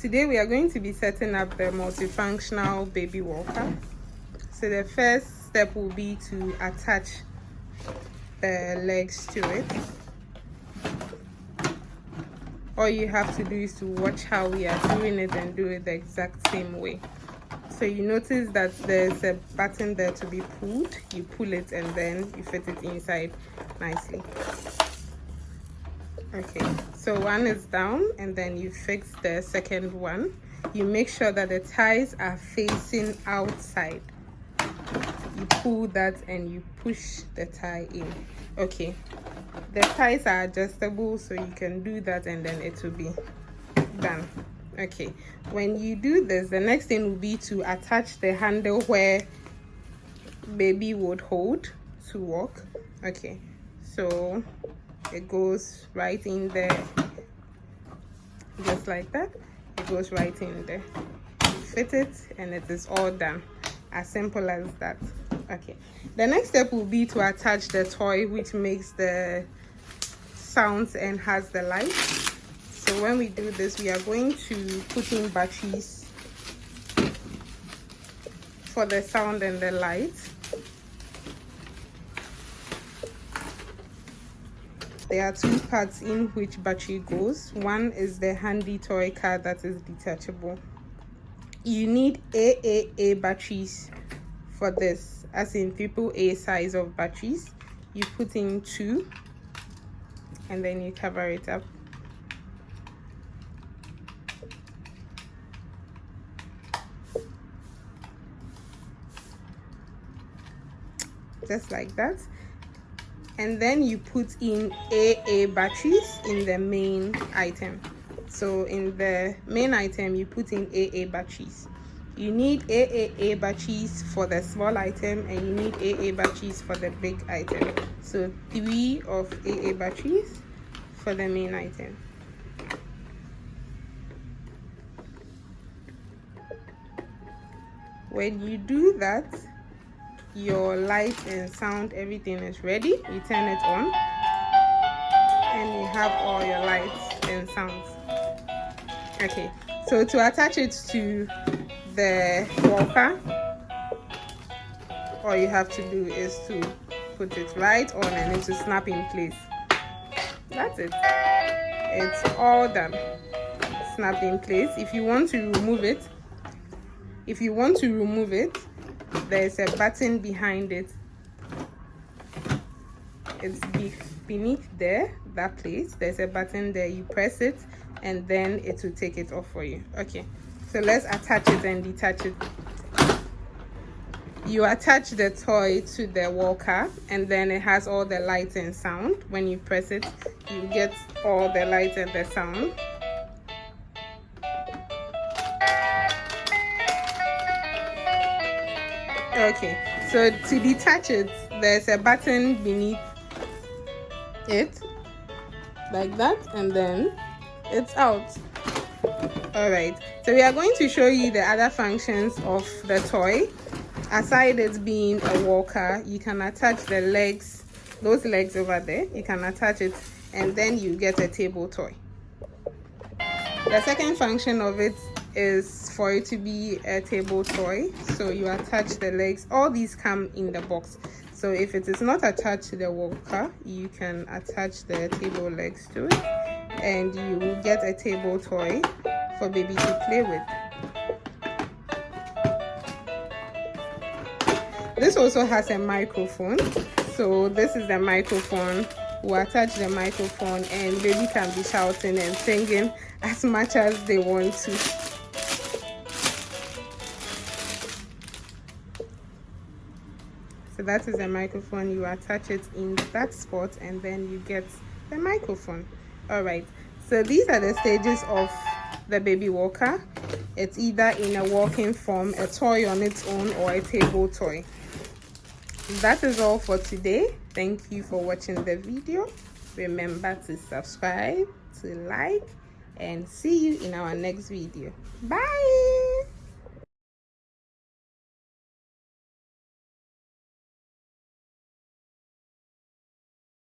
today we are going to be setting up the multifunctional baby walker. So the first step will be to attach the legs to it. All you have to do is to watch how we are doing it and do it the exact same way. So you notice that there's a button there to be pulled. You pull it and then you fit it inside nicely. Okay, so one is down and then you fix the second one. You make sure that the ties are facing outside. You pull that and you push the tie in. Okay, the ties are adjustable, so you can do that and then it will be done. Okay, when you do this, the next thing will be to attach the handle where baby would hold to walk. Okay, so it goes right in there, just like that. It goes right in there. You fit it and it is all done. As simple as that. Okay, the next step will be to attach the toy which makes the sounds and has the light. So when we do this, we are going to put in batteries for the sound and the light. There are two parts in which battery goes. One is the handy toy card that is detachable. You need AAA batteries for this, as in AAA size of batteries. You put in 2 and then you cover it up. Just like that. And then you put in AA batteries in the main item. So in the main item, you put in AA batteries. You need AAA batteries for the small item and you need AA batteries for the big item. So 3 of AA batteries for the main item. When you do that, your light and sound, everything is ready. You turn it on and you have all your lights and sounds. Okay, so to attach it to the walker, all you have to do is to put it right on and it will snap in place. That's it. It's all done. Snap in place. If you want to remove it, there's a button behind it. It's beneath there, that place. There's a button there. You press it and then it will take it off for you. Okay, so let's attach it and detach it. You attach the toy to the walker and then it has all the light and sound. When you press it, you get all the light and the sound. Okay, so to detach it, there's a button beneath it, like that, and then it's out. All right, so we are going to show you the other functions of the toy. Aside it being a walker, you can attach the legs, those legs over there, you can attach it, and then you get a table toy. The second function of it is for it to be a table toy. So you attach the legs. All these come in the box. So if it is not attached to the walker, you can attach the table legs to it and you will get a table toy for baby to play with. This also has a microphone. So this is the microphone. We'll attach the microphone and baby can be shouting and singing as much as they want to. So that is the microphone. You attach it in that spot and then you get the microphone. All right, so these are the stages of the baby walker. It's either in a walking form, a toy on its own, or a table toy. That is all for today. Thank you for watching the video. Remember to subscribe, to like, and see you in our next video. Bye.